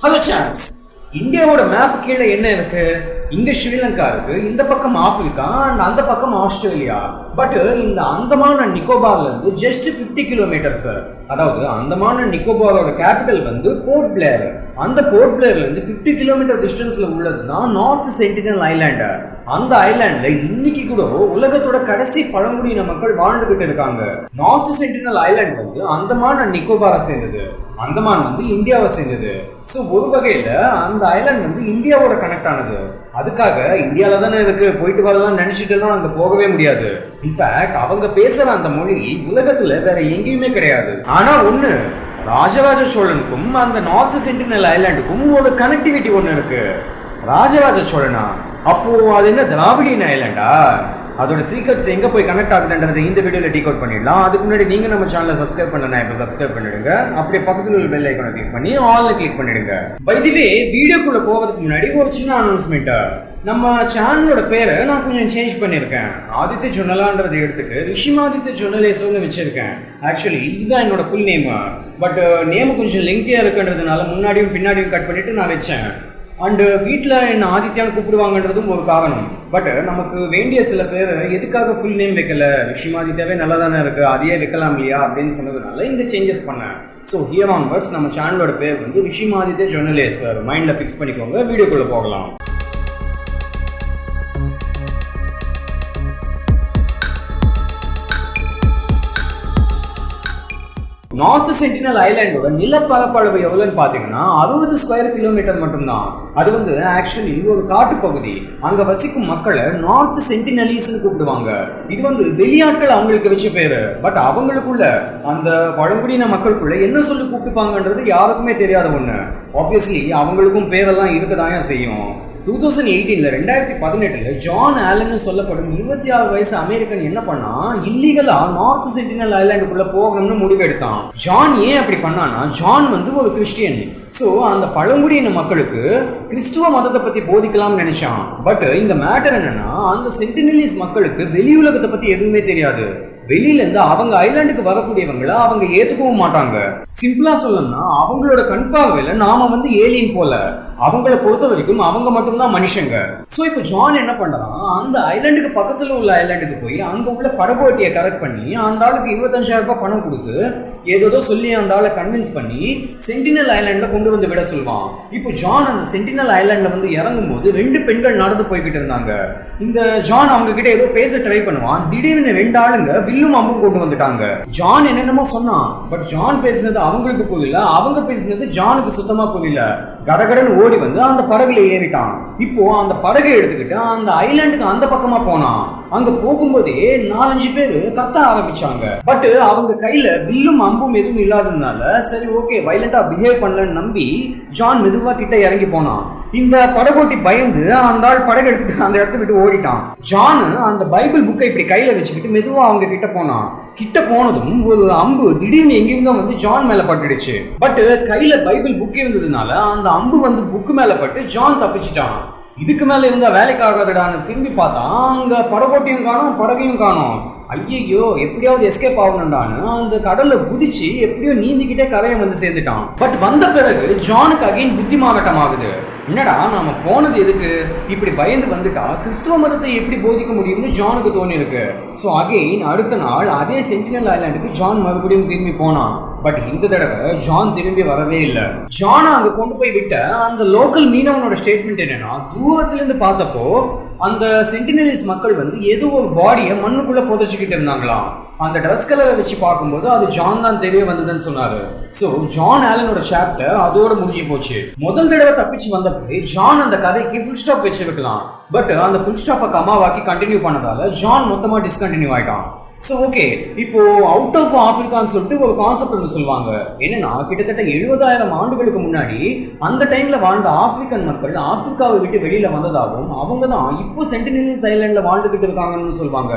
Hello Sam's, இந்தியாவோட map கீழே என்ன இருக்கு? இங்க ஸ்ரீலங்கா இருக்கு, இந்த பக்கம் ஆப்பிரிக்கா அண்ட் அந்த பக்கம் ஆஸ்திரேலியா. பட் இந்த அந்தமான் அண்ட் நிக்கோபார்ல இருந்து ஜஸ்ட் 50 கிலோமீட்டர்ஸ். அதாவது அந்தமான் அண்ட் நிக்கோபாரோட கேபிட்டல் வந்து போர்ட் பிளேர். அந்த போர்ட் பிளேர்ல இருந்து 50 கிலோமீட்டர் டிஸ்டன்ஸ்ல உள்ளது தான் நார்த் சென்டினல் ஐலாண்டு. அந்த ஐலாண்ட்ல இன்னைக்கு கூட உலகத்தோட கடைசி பழங்குடியின மக்கள் வாழ்ந்துகிட்டு இருக்காங்க. நார்த் சென்டினல் ஐலாண்ட் வந்து அந்தமான் அண்ட் நிக்கோபாரை சேர்ந்தது, அந்தமான் வந்து இந்தியாவை சேர்ந்தது. ஸோ ஒரு வகையில அந்த ஐலாண்ட் வந்து இந்தியாவோட கனெக்ட் ஆனது. அதுக்காக இந்தியாவில தானே இருக்கு, போயிட்டு வரலாம் நினைச்சிட்டு எல்லாம் அங்க போகவே முடியாது. இன்ஃபேக்ட் அவங்க பேசுற அந்த மொழி உலகத்துல வேற எங்கேயுமே கிடையாது. ஆனா ஒண்ணு, ராஜராஜ சோழனுக்கும் அந்த நார்த் சென்டினல் ஐலாண்டுக்கும் ஒரு கனெக்டிவிட்டி ஒண்ணு இருக்கு. ராஜராஜ சோழனா? அப்போ அது என்ன திராவிடியன் ஐலாண்டா? அதோட சீக்ரெட்ஸ் எங்க போய் கனெக்ட் ஆகுதுன்றதை இந்த வீடியோல டீகோட் பண்ணிடலாம். அதுக்கு முன்னாடி நீங்க நம்ம சேனலை சப்ஸ்கிரைப் பண்ணலனா இப்ப சப்ஸ்கிரைப் பண்ணிடுங்க. அப்படியே பக்கத்துல உள்ள பெல் ஐகானை கிளிக் பண்ணி ஆல்ல கிளிக் பண்ணிடுங்க. பை தி வே, வீடியோக்குள்ள போகிறதுக்கு முன்னாடி ஒரு சின்ன அனௌன்ஸ்மெண்ட். நம்ம சேனலோட பேரை நான் கொஞ்சம் சேஞ்ச் பண்ணியிருக்கேன். ஆதித்ய ஜொனலான்றதை எடுத்துட்டு ரிஷிமாதித்ய ஜொனலேஸ்வர்னு வச்சிருக்கேன். ஆக்சுவலி இதுதான் என்னோட ஃபுல் நேம். பட் நேம் கொஞ்சம் லெங்க்தியா இருக்குன்றதுனால முன்னாடியும் பின்னாடியும் கட் பண்ணிட்டு நான் வச்சேன். அண்டு வீட்டில் என்ன ஆதித்யான்னு கூப்பிடுவாங்கன்றதும் ஒரு காரணம். பட் நமக்கு வேண்டிய சில பேர் எதுக்காக ஃபுல் நேம் வைக்கல, ரிஷிமாதித்யாவே நல்லா தானே இருக்கு, அதையே வைக்கலாம் இல்லையா அப்படின்னு சொன்னதுனால இந்த சேஞ்சஸ் பண்ணேன். ஸோ ஹியர் ஆன்வர்ட்ஸ் நம்ம சேனலோட பேர் வந்து ரிஷிமாதித்ய ஜொனலேஸ்வர். மைண்டில் ஃபிக்ஸ் பண்ணிக்கோங்க. வீடியோக்குள்ளே போகலாம். நார்த் சென்டினல் ஐலாண்டோட நிலப்பரப்பளவு எவ்வளவுன்னு பாத்தீங்கன்னா 60 ஸ்கொயர் கிலோமீட்டர் மட்டும்தான். அது வந்து ஆக்சுவலி ஒரு காட்டு பகுதி. அங்க வசிக்கும் மக்களை நார்த் சென்டினலிஸ்னு கூப்பிடுவாங்க. இது வந்து வெளியாட்கள் அவங்களுக்கு வச்ச பேரு. பட் அவங்களுக்குள்ள அந்த பழங்குடியின மக்களுக்குள்ள என்ன சொல்லி கூப்பிட்டுப்பாங்கன்றது யாருக்குமே தெரியாத ஒண்ணு. ஆப்வியஸ்லி அவங்களுக்கும் பேரெல்லாம் இருக்கதான் செய்யும். 2018 ஜான் ஆலன் சொல்லப்படும் 26 வயசு அமெரிக்கன் என்ன பண்ணா, இல்லீகலா நார்த் சென்டினல் ஐலாண்டுக்குள்ள போகணும்னு முடிவு எடுத்தான். ஜான் ஏன் அப்படி பண்ணானா, ஜான் வந்து ஒரு கிறிஸ்டியன். சோ அந்த பழங்குடியின மக்களுக்கு கிறிஸ்துவ மதத்தை பத்தி போதிக்கலாம்னு நினைச்சான். பட் இந்த மேட்டர் என்னன்னா, அந்த சென்டினலிஸ் மக்களுக்கு வெளி உலகத்தை பத்தி எதுவுமே தெரியாது. வெளியில இருந்து அவங்க ஐலாண்டுக்கு வரக்கூடியவங்களை அவங்க ஏத்துக்கவும் மாட்டாங்க. சிம்பிளா சொல்லணும்னா, அவங்களோட கண் பார்வையில நாம வந்து ஏலியன் போல. அவங்கள பொறுத்த வரைக்கும் அவங்க மட்டும்தான் மனுஷங்க. சோ இப்ப ஜான் என்ன பண்றான், அந்த ஐலாண்டுக்கு பக்கத்துல உள்ள ஐலாண்டுக்கு போய் அங்க உள்ள படகோட்டியை கரெக்ட் பண்ணி அந்த ஆளுக்கு 25,000 ரூபாய் பணம் கொடுத்து ஏதோ சொல்லி அந்த ஆளை கன்வின்ஸ் பண்ணி சென்டினல் ஐலாண்ட்ல கொண்டு வந்து விட சொல்லுவான். இப்போ ஜான் அந்த சென்டினல் ஐலாண்ட்ல வந்து இறங்கும் போது 2 பெண்கள் நடந்து போய்கிட்டு இருந்தாங்க. இந்த ஜான் அவங்க கிட்ட ஏதோ பேச ட்ரை பண்ணுவான். திடீர்னு 2 ஆளுங்க வில்லும் அம்பும் கொண்டு வந்துட்டாங்க. ஜான் என்னென்னமோ சொன்னான். பட் ஜான் பேசினது அவங்களுக்கு புரியல, அவங்க பேசினது ஜானுக்கு சுத்தமா புரியல. கடகடன்னு ஓடி வந்து அந்த படகுல ஏறிட்டான். இப்போ அந்த படகை எடுத்துக்கிட்டு அந்த ஐலாண்டுக்கு அந்த பக்கமா போனான். அங்க போகும்போதே 4-5 பேரு கத்த ஆரம்பிச்சாங்க. பட் அவங்க கையில வில்லும் அம்பும் எதுவும் இல்லாததுனால சரி ஓகே வைலண்டா பிஹேவ் பண்ணலன்னு நம்பி ஜான் மெதுவா கிட்ட இறங்கி போனான். இந்த படகோட்டி பயந்து அந்த ஆள் படகு எடுத்துட்டு அந்த இடத்த விட்டு ஓடிட்டான். ஜான் அந்த பைபிள் புக்கை இப்படி கையில வச்சுக்கிட்டு மெதுவா அவங்க கிட்ட போனான். கிட்ட போனதும் ஒரு அம்பு திடீர்னு எங்கிருந்தோ வந்து ஜான் மேல பட்டுடுச்சு. பட் கையில பைபிள் புக் இருந்ததுனால அந்த அம்பு வந்து புக்கு மேல பட்டு ஜான் தப்பிச்சிட்டான். இதுக்கு மேல இருந்தா வேலைக்கு ஆகாதடான்னு திரும்பி பார்த்தா அங்க படகோட்டியும் காணும், படகையும் காணும். ஐயோ எப்படியாவது எஸ்கேப் ஆகணும்டான்னு அந்த கடல்ல குதிச்சு எப்படியோ நீந்திக்கிட்டே கரையை வந்து சேர்ந்துட்டான். பட் வந்த பிறகு ஜானுக்கு அகைன் புத்தி மாவட்டம் ஆகுது. என்னடா நாம போனது எதுக்கு, இப்படி பயந்து வந்துட்டா கிறிஸ்துவ மதத்தை எப்படி போதிக்க முடியும்னு ஜானுக்கு தோணி இருக்கு. ஸோ அகைன் அடுத்த நாள் அதே சென்டினல் ஐலாண்டுக்கு ஜான் மறுபடியும் திரும்பி போனான். பட் இந்த தடவை ஜான் திரும்பி வரவே இல்லை. ஜான் அங்க கொண்டு போய் விட்ட அந்த லோக்கல் மீனவனோட ஸ்டேட்மெண்ட் என்னன்னா, தூரத்துல இருந்து பார்த்தப்போ அந்த சென்டினலிஸ் மக்கள் வந்து ஏதோ ஒரு பாடியை மண்ணுக்குள்ள புதைச்சிக்கிட்டு இருந்தாங்களாம். அந்த ட்ரெஸ் கலரை வச்சு பார்க்கும்போது அது ஜான் தான் தெரிய வந்ததுன்னு சொன்னாரு. சோ ஜான் ஆலனோட சாப்டர் அதோட முடிஞ்சு போச்சு. முதல் தடவை தப்பிச்சு வந்தப்போ ஜான் அந்த கதைக்கு ஃபுல் ஸ்டாப் வச்சிருக்கலாம். பட் அந்த ஃபுல் ஸ்டாப்பை கமாவாக்கி கண்டினியூ பண்ணதால ஜான் மொத்தமா டிஸ்கண்டினியூ ஆயிட்டான். சோ ஓகே, இப்போ அவுட் ஆஃப் ஆப்பிரிக்கான்னு சொல்லிட்டு ஒரு கான்செப்ட் ஒன்று சொல்லுவாங்க. என்னன்னா கிட்டத்தட்ட 70,000 ஆண்டுகளுக்கு முன்னாடி அந்த டைம்ல வாழ்ந்த ஆப்பிரிக்கன் மக்கள் ஆப்பிரிக்காவை விட்டு வெளியில வந்ததாகவும் அவங்க தான் இப்போ சென்டினலிஸ் ஐலாண்ட்ல வாழ்ந்துகிட்டு இருக்காங்கன்னு சொல்லுவாங்க.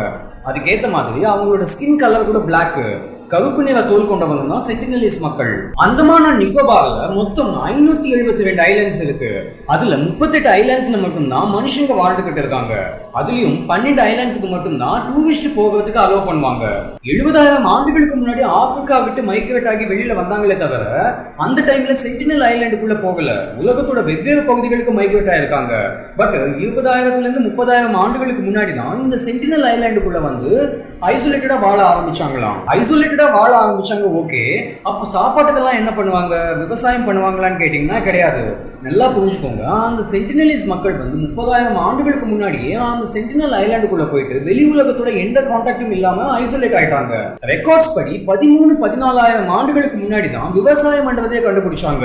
அதுக்கேத்த ஏத்த மாதிரி அவங்களோட ஸ்கின் கலர் கூட பிளாக், கருப்பு நிற தோல் கொண்டவங்க தான் சென்டினலிஸ் மக்கள். அந்தமான நிக்கோபார்ல மொத்தம் 572 ஐலாண்ட்ஸ் இருக்கு. அதுல 38 ஐலாண்ட்ஸ்ல மட்டும்தான் மனுஷங்க வாழ்ந்துகிட்டு இருக்காங்க. அதுலயும் 12 ஐலாண்ட்ஸ்க்கு மட்டும்தான் டூரிஸ்ட் போகிறதுக்கு அலோவ் பண்ணுவாங்க. 70,000 ஆண்டுகளுக்கு முன்னாடி ஆப்பிரிக்கா விட்டு மைக்ரேட் ஆகி வெளியில வந்தாங்களே தவிர அந்த டைம்ல சென்டினல் ஐலாண்டுக்குள்ள போகல. உலகத்தோட வெவ்வேறு பகுதிகளுக்கு மைக்ரேட் ஆயிருக்காங்க. பட் 20,000 இருந்து 30,000 ஆண்டுகளுக்கு முன்னாடி தான் இந்த சென்டினல் ஐலாண்டுக்குள்ள வந்து ஐசோலேட்டடா வாழ ஆரம்பிச்சாங்களாம். வாழ ஆரம்பிச்சாங்க. ஓகே, அப்போ சாப்பாட்டுக்கெல்லாம் என்ன பண்ணுவாங்க? விவசாயம் பண்ணுவாங்களான்னு கேட்டீங்கன்னா கிடையாது. நல்லா புரிஞ்சுக்கோங்க, அந்த சென்டினலிஸ் மக்கள் வந்து 30,000 ஆண்டுகளுக்கு முன்னாடியே அந்த சென்டினல் ஐலாண்டுக்குள்ள போயிட்டு வெளி உலகத்தோட எந்த கான்டாக்டும் இல்லாம ஐசோலேட் ஆயிட்டாங்க. ரெக்கார்ட்ஸ் படி 13-14,000 ஆண்டுகளுக்கு முன்னாடி தான் விவசாயம் பண்றதே கண்டுபிடிச்சாங்க.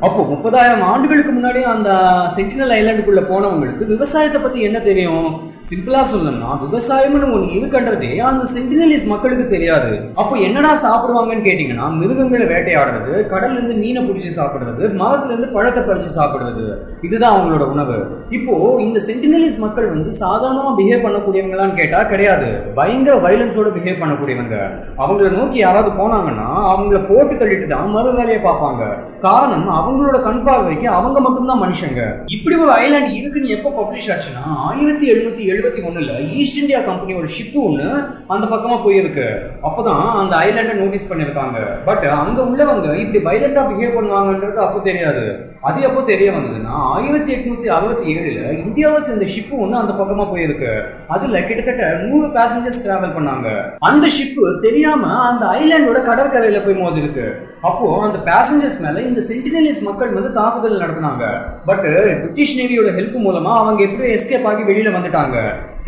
அப்போ 30,000 ஆண்டுகளுக்கு முன்னாடி அந்த சென்டினல் ஐலாண்டுக்குள்ள போனவங்களுக்கு விவசாயத்தை பத்தி என்ன தெரியும்? சிம்பிளா சொல்லணும்னா விவசாயம்னு ஒண்ணு இருக்குன்றதே அந்த சென்டினலிஸ் மக்களுக்கு தெரியாது. அப்போ என்னடா சாப்பிடுவாங்கன்னு கேட்டீங்கன்னா மிருகங்களை வேட்டையாடுறது, கடல்ல இருந்து மீனை பிடிச்சி சாப்பிடுறது, மரத்துல இருந்து பழத்தை பறிச்சு சாப்பிடுறது, இதுதான் அவங்களோட உணவு. இப்போ இந்த சென்டினலிஸ் மக்கள் வந்து சாதாரணமா பிஹேவ் பண்ணக்கூடியவங்களான்னு கேட்டா கிடையாது. பயங்கர வயலன்ஸோட பிஹேவ் பண்ணக்கூடியவங்க. அவங்கள நோக்கி யாராவது போனாங்கன்னா அவங்கள போட்டு தள்ளிட்டு தான் மறு வேலையை பார்ப்பாங்க. காரணம், அவங்களோட கண் பார்வைக்கு அவங்க மட்டும்தான் மனுஷங்க. இப்படி ஒரு ஐலாண்ட் இருக்குன்னு எப்போ பப்ளிஷ் ஆச்சுன்னா 1771 ஈஸ்ட் இந்தியா கம்பெனியோட ஷிப்பு ஒண்ணு அந்த பக்கமா போயிருக்கு. அப்பதான் அந்த ஐலாண்ட் நோட்டீஸ் பண்ணிருக்காங்க. பட் அங்க உள்ளவங்க இப்படி வைலண்டா பிஹேவ் பண்ணுவாங்கன்றது அப்போ தெரியாது. அது எப்போ தெரிய வந்ததுன்னா 1867 இந்தியாவை சேர்ந்த ஷிப்பு ஒண்ணு அந்த பக்கமா போயிருக்கு. அதுல கிட்டத்தட்ட 100 பேசஞ்சர்ஸ் டிராவல் பண்ணாங்க. அந்த ஷிப்பு தெரியாம அந்த ஐலாண்டோட கடற்கரையில போய் மோதி இருக்கு. அப்போ அந்த பேசஞ்சர்ஸ் மேல இந்த சென்டினலிஸ் மக்கள் வந்து தாக்குதல் நடத்தினாங்க. பட் பிரிட்டிஷ் நேவியோட ஹெல்ப் மூலமா அவங்க எப்படி எஸ்கேப் ஆகி வெளியில வந்துட்டாங்க.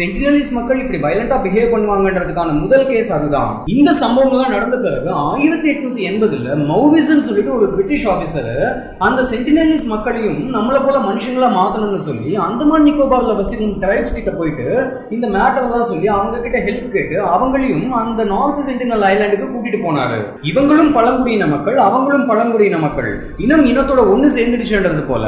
சென்டினலிஸ் மக்கள் இப்படி வைலண்டா பிஹேவ் பண்ணுவாங்கன்றதுக்கான முதல் கேஸ் அதுதான். இந்த சம்பவம் நடந்த பிறகு 1880 மௌவிசன் சொல்லிட்டு ஒரு பிரிட்டிஷ் ஆபீசர் அந்த சென்டினலிஸ் மக்களையும் நம்மள போல மனுஷங்களா மாத்தணும்னு சொல்லி அந்தமான் நிக்கோபார்ல வசிக்கும் ட்ரைப்ஸ் கிட்ட போயிட்டு இந்த மேட்டர் தான் சொல்லி அவங்க கிட்ட ஹெல்ப் கேட்டு அவங்களையும் அந்த நார்த் சென்டினல் ஐலாண்டுக்கு கூட்டிட்டு போனாரு. இவங்களும் பழங்குடியின மக்கள், அவங்களும் பழங்குடியின மக்கள், இனத்தோட ஒண்ணு சேர்ந்துடுச்சுன்றது போல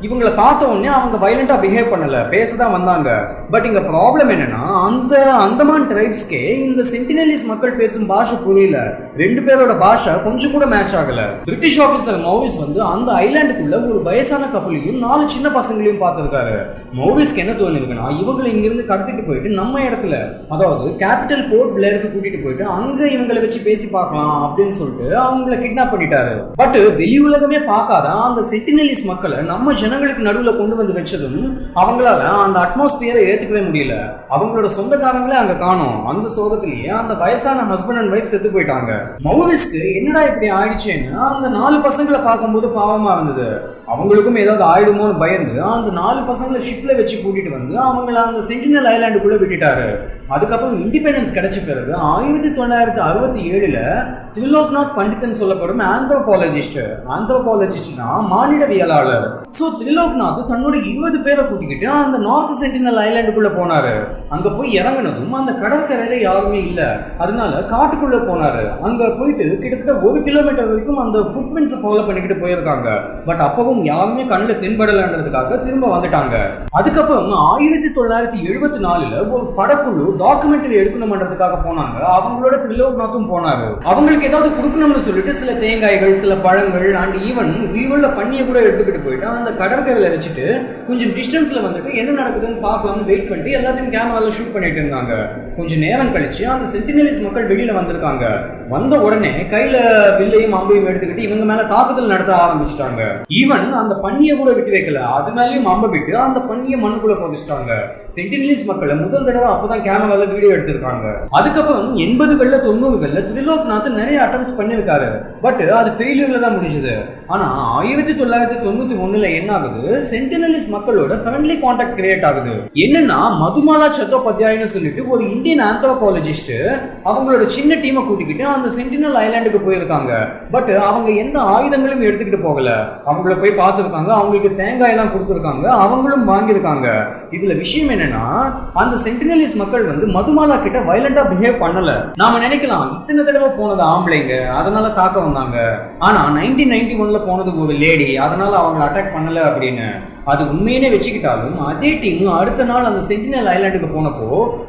இவங்களை பார்த்த உடனே அவங்க வைலண்டா பிஹேவ் பண்ணல, பேசதான் வந்தாங்க. பட் இங்க ப்ராப்ளம் என்னன்னா அந்த அந்தமான் ட்ரைப்ஸ்க்கே இந்த சென்டினலிஸ் மக்கள் பேசும் பாஷை புரியல. ரெண்டு பேரோட பாஷை கொஞ்சம் கூட மேட்ச் ஆகல. பிரிட்டிஷ் ஆபீசர் மௌவிஸ் வந்து அந்த ஐலாண்டுக்குள்ள ஒரு வயசான கப்பலையும் 4 சின்ன பசங்களையும் பார்த்திருக்காரு. மௌவிஸ்க்கு என்ன தோணுதுன்னா இவங்களை இங்கிருந்து கடத்திட்டு போயிட்டு நம்ம இடத்துல, அதாவது கேபிட்டல் போர்ட் பிளேருக்கு கூட்டிட்டு போயிட்டு அங்க இவங்களை வச்சு பேசி பார்க்கலாம் அப்படின்னு சொல்லிட்டு அவங்கள கிட்னாப் பண்ணிட்டாரு. பட் வெளி உலகமே பார்க்காத அந்த சென்டினலிஸ் மக்களை நம்ம ஜனங்களுக்கு நடுவுல கொண்டு வந்து வச்சதும் அவங்களால அந்த அட்மாஸ்பியரை ஏத்துக்கவே முடியல. அவங்களோட சொந்தக்காரங்களே அங்க காணோம். அந்த சோகத்திலேயே அந்த வயசான ஹஸ்பண்ட் அண்ட் வைஃப் செத்து போயிட்டாங்க. மௌவிஸ்க்கு என்னடா இப்படி ஆயிடுச்சேன்னு அந்த 4 பசங்களை பார்க்கும்போது பாவமா இருந்தது. அவங்களுக்கும் ஏதாவது ஆயிடுமோன்னு பயந்து அந்த 4 பசங்களை ஷிப்ல வச்சு கூட்டிட்டு வந்து அவங்கள அந்த சென்டினல் ஐலாண்டுக்குள்ள விட்டுட்டாரு. அதுக்கப்புறம் இண்டிபெண்டன்ஸ் கிடைச்ச பிறகு 1967 திரிலோக்நாத் பண்டிதன் சொல்லப்படும் ஆந்த்ரோபாலஜிஸ்ட்னா மானிடவியலாளர். சோ திரிலோக்நாத் தன்னோட 20 பேரை கூட்டிக்கிட்டு அந்த நார்த் சென்டினல் ஐலாண்டுக்குள்ள போனாரு. அங்க போய் இறங்கினதும் அந்த கடற்கரையில யாருமே இல்ல. அதனால காட்டுக்குள்ள போனாரு. அங்க போயிட்டு கிட்டத்தட்ட 1 கிலோமீட்டர் வரைக்கும் அந்த ஃபுட் பிரிண்ட்ஸை ஃபாலோ பண்ணிக்கிட்டு போயிருக்காங்க. பட் அப்பவும் யாருமே கண்ணில் தென்படலன்றதுக்காக திரும்ப வந்துட்டாங்க. அதுக்கப்புறம் 1974 ஒரு படக்குழு டாக்குமெண்ட்ரி எடுக்கணும்ன்றதுக்காக போனாங்க. அவங்களோட திரிலோக்நாத்தும் போனாரு. அவங்களுக்கு ஏதாவது கொடுக்கணும்னு சொல்லிட்டு சில தேங்காய்கள், சில பழங்கள் அண்ட் ஈவன் உயிருள்ள பண்ணியை கூட எடுத்துக்கிட்டு போயிட்டு அந்த கடற்கரையில வச்சுட்டு கொஞ்சம் டிஸ்டன்ஸ்ல வந்துட்டு என்ன நடக்குதுன்னு பார்க்கலாம்னு வெயிட் பண்ணிட்டு எல்லாத்தையும் கேமரால ஷூட் பண்ணிட்டு இருந்தாங்க. கொஞ்சம் நேரம் கழிச்சு அந்த சென்டினலிஸ் மக்கள் வெளியில வந்திருக்காங்க. வந்த உடனே கையில வில்லையும் அம்பையும் எடுத்துக்கிட்டு இவங்க மேல தாக்குதல் நடத்த ஆரம்பிச்சிட்டாங்க. ஈவன் அந்த பண்ணியை கூட விட்டு வைக்கல, அது மேலேயும் அம்பை விட்டு அந்த பண்ணியை மண்ணுக்குள்ள புதைச்சிட்டாங்க. சென்டினலிஸ் மக்களை முதல் தடவை அப்பதான் கேமரால வீடியோ எடுத்திருக்காங்க. அதுக்கப்புறம் 80களில் 90களில் திரிலோக்நாத் நிறைய அட்டெம்ப்ட்ஸ் பண்ணிருக்காரு. பட் அது ஃபெயிலியர்ல தான் முடிஞ்சது. ஆனா 1991 என்ன ஆகுது, சென்டினலிஸ் மக்களோட ஃப்ரெண்ட்லி கான்டாக்ட் கிரியேட் ஆகுது. என்னன்னா மதுமாலா சட்டோபாத்யாயன்னு சொல்லிட்டு ஒரு இந்தியன் ஆந்த்ரோபாலஜிஸ்ட் அவங்களோட சின்ன டீமை கூட்டிக்கிட்டு அந்த சென்டினல் ஐலாண்டுக்கு போயிருக்காங்க. பட் அவங்க எந்த ஆயுதங்களும் எடுத்துக்கிட்டு போகல. அவங்கள போய் பார்த்துருக்காங்க, அவங்களுக்கு தேங்காய் எல்லாம் கொடுத்துருக்காங்க, அவங்களும் வாங்கியிருக்காங்க. இதுல விஷயம் என்னன்னா அந்த சென்டினலிஸ் மக்கள் வந்து மதுமாலா கிட்ட வயலண்டா பிஹேவ் பண்ணல. நாம நினைக்கலாம் இத்தனை தடவை போனது ஆம்பளைங்க அதனால தாக்க வந்தாங்க, ஆனா 1991 போனது ஒரு லேடி அதனால அவங்களை அட்டாக் பண்ணல அப்படின்னு. அது உண்மையிலே வச்சுக்கிட்டாலும் அதே டீம் அடுத்த நாள் அந்த சென்டினல் ஐலாண்டுக்கு போனப்போ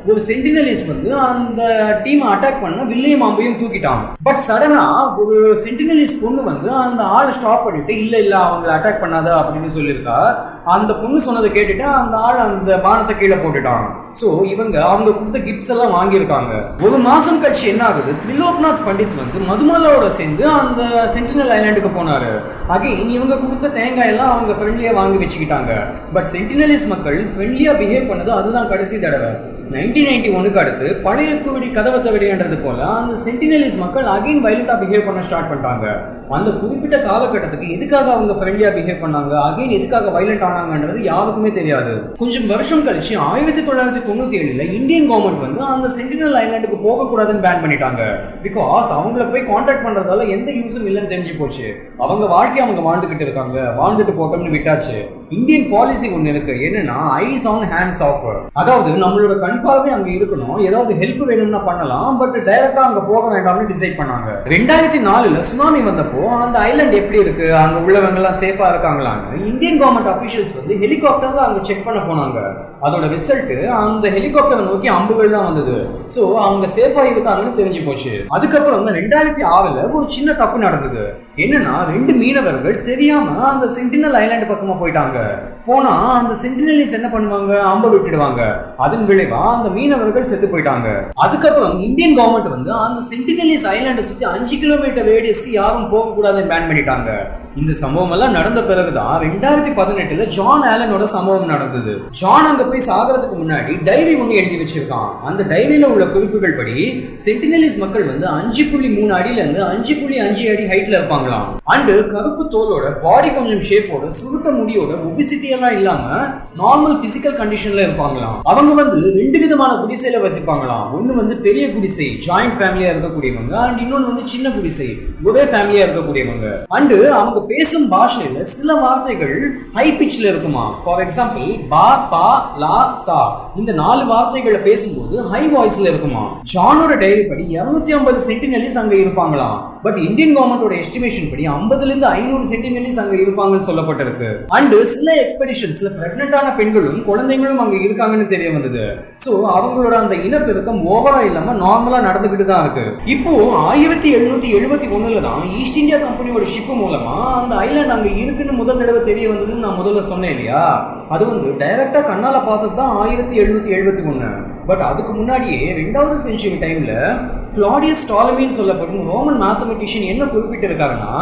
ஒரு சென்டினலிஸ்ட் வந்து அந்த டீம் அட்டாக் பண்ண வில்லையும் அம்பையும் தூக்கிட்டாங்க. பட் சடனா ஒரு சென்டினலிஸ்ட் பொண்ணு வந்து அந்த ஆளை ஸ்டாப் பண்ணிட்டு இல்ல அவங்களை அட்டாக் பண்ணாத அப்படின்னு சொல்லியிருக்கா. அந்த பொண்ணு சொன்னதை கேட்டுட்டு அந்த ஆள் அந்த பானத்தை கீழே போட்டுட்டாங்க. சோ இவங்க அவங்க கொடுத்த கிஃப்ட்ஸ் எல்லாம் வாங்கியிருக்காங்க. ஒரு மாசம் கழிச்சு என்ன ஆகுது, திரிலோக்நாத் பண்டித் வந்து மதுமலாவோட சேர்ந்து அந்த சென்டினல் ஐலாண்டுக்கு போனாரு. அகைன் இவங்க கொடுத்த தேங்காய் எல்லாம் அவங்க ஃப்ரெண்ட்லியா வாங்கி வச்சுக்கிட்டாங்க. பட் சென்டினலிஸ்ட் மக்கள் ஃப்ரெண்ட்லியா பிஹேவ் பண்ணது அதுதான் கடைசி தடவை. 1991க்கு அடுத்து பழைய குவிடி கதவை தவிடின்றது போல அந்த சென்டினலிஸ்ட் மக்கள் அகைன் வயலண்டா பிஹேவ் பண்ண ஸ்டார்ட் பண்ணிட்டாங்க. அந்த குறிப்பிட்ட காலகட்டத்துக்கு எதுக்காக அவங்க ஃப்ரெண்ட்லியா பிஹேவ் பண்ணாங்க, அகைன் எதுக்காக வயலண்ட் ஆனாங்கன்றது யாருக்குமே தெரியாது. கொஞ்சம் வருஷம் கழிச்சு 1997ல இந்தியன் கவர்மெண்ட் வந்து அந்த சென்டினல் ஐலாண்டுக்கு போகக்கூடாதுன்னு பேன் பண்ணிட்டாங்க. பிகாஸ் அவங்கள போய் கான்டாக்ட் பண்றதால எந்த யூஸும் இல்லைன்னு தெரிஞ்சு போச்சு. அவங்க வாழ்க்கையை அவங்க வாழ்ந்துகிட்டு இருக்காங்க, வாழ்ந்துட்டு போட்டோம்னு விட்டாச்சு. இந்தியன் பாலிசி ஒன்று இருக்கு, என்னன்னா ஐஸ் ஆன் ஹேண்ட்ஸ் ஆஃப். அதாவது நம்மளோட கண் பார்வை அங்க இருக்கணும், ஏதாவது ஹெல்ப் வேணும்னா பண்ணலாம், பட் டைரக்டா அங்க போக வேண்டாம்னு டிசைட் பண்ணாங்க. 2004ல சுனாமி வந்தப்போ அந்த ஐலாண்ட் எப்படி இருக்கு, அங்க உள்ளவங்க எல்லாம் சேஃபா இருக்காங்களான்னு இந்தியன் கவர்மெண்ட் அபிஷியல்ஸ் வந்து ஹெலிகாப்டர்ல அங்க செக் பண்ண போனாங்க. அதோட ரிசல்ட் அந்த ஹெலிகாப்டரை நோக்கி அம்புகள் தான் வந்தது. சோ அவங்க சேஃபா இருக்காங்கன்னு தெரிஞ்சு போச்சு. அதுக்கப்புறம் 2006ல ஒரு சின்ன தப்பு நடந்தது. என்னன்னா 2 மீனவர்கள் தெரியாம அந்த சென்டினல் ஐலாண்ட் பக்கமா போயிட்டாங்க. போனா அந்த சென்டினலிஸ் என்ன பண்ணுவாங்க, அம்ப விட்டுடுவாங்க. அதன் விளைவா அந்த மீனவர்கள் செத்து போயிட்டாங்க. அதுக்கப்புறம் இந்தியன் கவர்மெண்ட் வந்து அந்த சென்டினலிஸ் ஐலாண்டை சுத்தி 5 கிலோமீட்டர் ரேடியஸ்க்கு யாரும் போக கூடாதுன்னு பேன் பண்ணிட்டாங்க. இந்த சம்பவம் எல்லாம் நடந்த பிறகுதான் 2018ல ஜான் ஆலனோட சம்பவம் நடந்தது. ஜான் அங்க போய் சாகிறதுக்கு முன்னாடி டைரி ஒண்ணு எழுதி வச்சிருக்கான். அந்த டைரியில உள்ள குறிப்புகள் படி சென்டினலிஸ் மக்கள் வந்து 5.3 அடியில இருந்து 5.5 அடி ஹைட்ல இருப்பாங்களாம். அண்டு கருப்பு தோலோட, பாடி கொஞ்சம் ஷேப்போட, சுருட்ட முடியோட, ஒபிசிட்டி எல்லாம் இல்லாம நார்மல் பிசிக்கல் கண்டிஷன்ல இருப்பாங்களாம். அவங்க வந்து 2 விதமான குடிசையில வசிப்பாங்களாம். ஒன்னு வந்து பெரிய குடிசை, ஜாயிண்ட் ஃபேமிலியா இருக்கக்கூடியவங்க, அண்ட் இன்னொன்னு வந்து சின்ன குடிசை, ஒரே ஃபேமிலியா இருக்கக்கூடியவங்க. அண்டு அவங்க பேசும் பாஷையில சில வார்த்தைகள் ஹை பிட்ச்ல இருக்குமா. ஃபார் எக்ஸாம்பிள் பா, பா, லா, சா, இந்த 4 வார்த்தைகளை பேசும்போது ஹை வாய்ஸ்ல இருக்குமா. ஜானோட டைரி படி 250 சென்டினலிஸ் அங்க இருப்பாங்களாம். பட் இந்தியன் கவர்மெண்டோட எஸ்டிமேஷன் படி 50ல இருந்து 500 சென்டினலிஸ் அங்க இருப்பாங்கன்னு சொல்லப்பட்டிருக்கு. அண்ட் சில எக்ஸ்பெடிஷன்ஸ்ல பிரெக்னன்டான பெண்களும் குழந்தைகளும் அங்க இருக்காங்கன்னு தெரிய வந்தது. சோ அவங்களோட அந்த இனப்பெருக்கம் ஓவரா இல்லாம நார்மலா நடந்துகிட்டு தான் இருக்கு. இப்போ 1771ல தான் ஈஸ்ட் இந்தியா கம்பெனியோட ஷிப் மூலமா அந்த ஐலாண்ட் அங்க இருக்குன்னு முதல் தடவை தெரிய வந்ததுன்னு நான் முதல்ல சொன்னேன் இல்லையா. அது வந்து டைரக்டா கண்ணால பார்த்தது தான் 1771. பட் அதுக்கு முன்னாடியே 2வது செஞ்சுரி டைம்ல கிளாடியஸ் டாலமின்னு சொல்லப்படும் ரோமன் மேத்தமெட்டிஷியன் என்ன குறிப்பிட்டிருக்காருன்னா,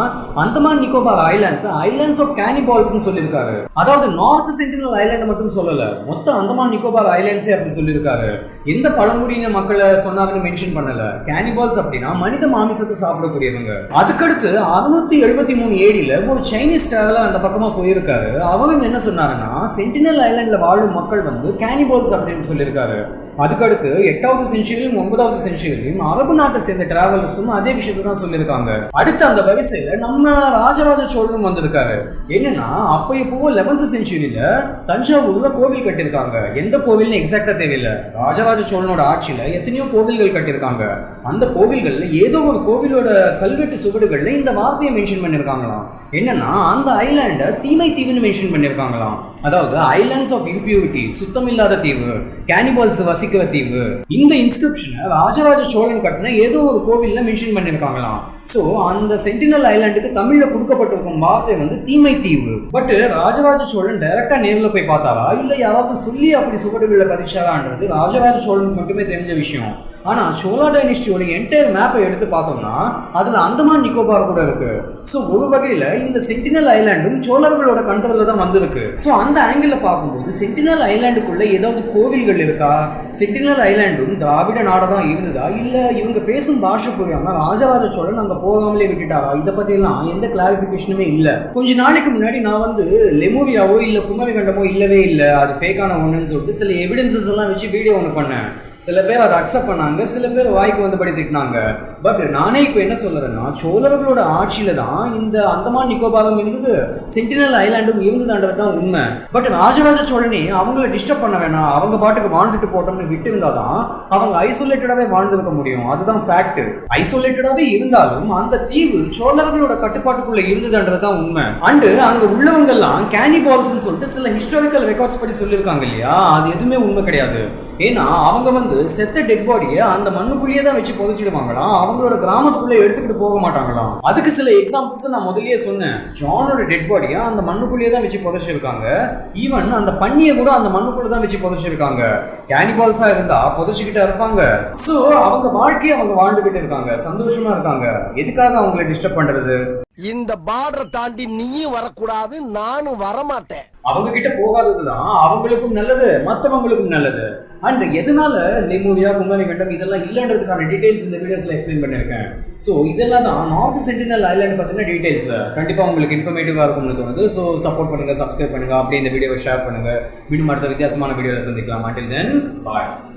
அந்தமான் நிக்கோபார் ஐலாண்ட்ஸ் ஆஃப் கேனிபால்ஸ் சொல்லியிருக்காரு. அதாவது நார்த் சென்டினல் ஐலாண்ட் மட்டும் சொல்லல, மொத்த அந்தமான் நிக்கோபார் ஐலாண்ட்ஸே அப்படி சொல்லியிருக்காரு. எந்த பழங்குடியின மக்களை சொன்னாங்கன்னு மென்ஷன் பண்ணல. கேனிபால்ஸ் அப்படின்னா மனித மாமிசத்தை சாப்பிடக்கூடியவங்க. அதுக்கடுத்து 673 ஏடியில ஒரு சைனீஸ் டிராவலர் அந்த பக்கமா போயிருக்காரு. அவரும் என்ன சொன்னாருன்னா, சென்டினல் ஐலாண்ட்ல வாழும் மக்கள் வந்து கேனிபால்ஸ் அப்படின்னு சொல்லியிருக்காரு. அதுக்கடுத்து 8வது செஞ்சுரியிலும் 9வது செஞ்சுரியிலும் அரபு நாட்டை சேர்ந்த டிராவலர்ஸும் அதே விஷயத்தை தான் சொல்லியிருக்காங்க. அடுத்து அந்த வரிசையில நம்ம ராஜராஜ சோழனும் வந்திருக்காரு. என்னன்னா அப்ப இப்போ 11th செஞ்சுரியில தஞ்சாவூர்ல கோவில் கட்டியிருக்காங்க. எந்த கோவில்னு எக்ஸாக்டா தெரியல. ராஜராஜ சோழனோட ஆட்சியில எத்தனையோ கோவில்கள் கட்டியிருக்காங்க. அந்த கோவில்கள்ல ஏதோ ஒரு கோவிலோட கல்வெட்டு சுவடுகள்ல இந்த வார்த்தையை மென்ஷன் பண்ணிருக்காங்களாம். என்னன்னா அந்த ஐலாண்ட தீமை தீவுன்னு மென்ஷன் பண்ணிருக்காங்களாம். அதாவது ஐலாண்ட்ஸ் ஆஃப் இம்பியூரிட்டி, சுத்தமில்லாத தீவு, கேனிபால்ஸ் வசிக்கிற தீவு. இந்த இன்ஸ்கிரிப்ஷனை ராஜராஜ சோழன் கட்டின ஏதோ ஒரு கோவில்ல மென்ஷன் பண்ணிருக்காங்களாம். சோ அந்த சென்டினல் ஐலாண்டுக்கு தமிழ்ல கொடுக்கப்பட்டிருக்கும் வார்த்தை வந்து தீமை தீவு. பட் ராஜராஜ சோழன் டைரக்டா நேர்ல போய் பார்த்தாரா, இல்ல யாராவது சொல்லி அப்படி சுவடுகளை பதிச்சாரான்றது ராஜராஜ சோழனுக்கு மட்டுமே தெரிஞ்ச விஷயம். ஆனா சோழா டைனஸ்டியோட என்டையர் மேப்பை எடுத்து பார்த்தோம்னா அதுல அந்தமான் நிக்கோபார் கூட இருக்கு. சோ ஒரு வகையில இந்த சென்டினல் ஐலாண்டும் சோழர்களோட கண்ட்ரோல்ல தான் வந்திருக்கு. சோ அந்த ஆங்கிள் பார்க்கும்போது சென்டினல் ஐலாண்டுக்குள்ள ஏதாவது கோவில்கள் இருக்கா, சென்டினல் ஐலாண்டும் திராவிட நாடா தான் இருந்ததா, இல்ல இவங்க பேசும் பாஷை புரியாம ராஜராஜ சோழன் அங்க போகாமலே விட்டுட்டாரா, இதை பத்தி எல்லாம் எந்த கிளாரிபிகேஷனுமே இல்ல. கொஞ்ச நாளைக்கு முன்னாடி நான் வந்து லெமூரியாவோ இல்ல குமரிகண்டமோ இல்லவே இல்ல, அது ஃபேக்கான ஒண்ணுன்னு சொல்லிட்டு சில எவிடன்சஸ் எல்லாம் வச்சு வீடியோ ஒன்று பண்ணேன். சில பேர் அதை அக்செப்ட் பண்ணாங்க, சில பேர் வாய்க்கு வந்தபடி திட்டினாங்க. பட் நானே இப்போ என்ன சொல்றேன்னா, சோழர்களோட ஆட்சியில தான் இந்த அந்தமான் நிக்கோபாரம் இருந்தது, சென்டினல் ஐலாண்டும் இருந்ததுன்றது தான் உண்மை. பட் ராஜராஜ சோழனே அவங்கள டிஸ்டர்ப் பண்ண வேணாம், அவங்க பாட்டுக்கு வாழ்ந்துட்டு போட்டோம்னு விட்டு இருந்தாதான் அவங்க ஐசோலேட்டடாவே வாழ்ந்துருக்க முடியும். அதுதான் ஃபேக்ட். ஐசோலேட்டடாவே இருந்தாலும் இருந்தாலும் அந்த தீவு சோழர்களோட கட்டுப்பாட்டுக்குள்ள இருந்ததுன்றதுதான் உண்மை. அண்ட் அங்க உள்ளவங்க எல்லாம் கேனிபால்ஸ் சொல்லிட்டு சில ஹிஸ்டாரிக்கல் ரெக்கார்ட்ஸ் படி சொல்லியிருக்காங்க இல்லையா, அது எதுவுமே உண்மை கிடையாது. ஏன்னா அவங்க வந்து செத்த டெட் பாடியை அந்த மண்ணுக்குள்ளேயே தான் வச்சு புதைச்சிடுவாங்களாம், அவங்களோட கிராமத்துக்குள்ள எடுத்துக்கிட்டு போக மாட்டாங்களாம். அதுக்கு சில எக்ஸாம்பிள்ஸ் நான் முதல்லயே சொன்னேன். ஜானோட டெட் பாடியை அந்த மண்ணுக்குள்ளேயே தான் வச்சு புதைச்சிருக்காங்க. ஈவன் அந்த பன்னியை கூட அந்த மண்ணுக்குள்ள தான் வச்சு புதைச்சிருக்காங்க. கேனிபால்ஸா இருந்தா புதைச்சிக்கிட்டா இருப்பாங்க. சோ அவங்க வாழ்க்கையை அவங்க வாழ்ந்துகிட்டு இருக்காங்க, சந்தோஷமா இருக்காங்க. எதுக்காக அவங்களை டிஸ்டர்ப் பண்றது? இந்த பார்டரை தாண்டி நீயும் வரக்கூடாது, நானும் வரமாட்டேன். அவங்க கிட்ட போகாததுதான் அவங்களுக்கும் நல்லது, மற்றவங்களுக்கும் நல்லது. அண்ட் எதனால லெமூரியா, குமரிக்கண்டம் இதெல்லாம் இல்லைன்றதுக்கான டீடைல்ஸ் இந்த வீடியோஸ்ல எக்ஸ்பிளைன் பண்ணிருக்கேன். ஸோ இதெல்லாம் தான் நார்த் சென்டினல் ஐலாண்ட் பத்தின டீடைல்ஸ். கண்டிப்பா உங்களுக்கு இன்ஃபர்மேட்டிவா இருக்கும்னு தோணுது. ஸோ சப்போர்ட் பண்ணுங்க, சப்ஸ்கிரைப் பண்ணுங்க, அப்படியே இந்த வீடியோவை ஷேர் பண்ணுங்க. மீண்டும் அடுத்த வித்தியாசமான வீடியோவில் சந்திக்கலாம். until then bye.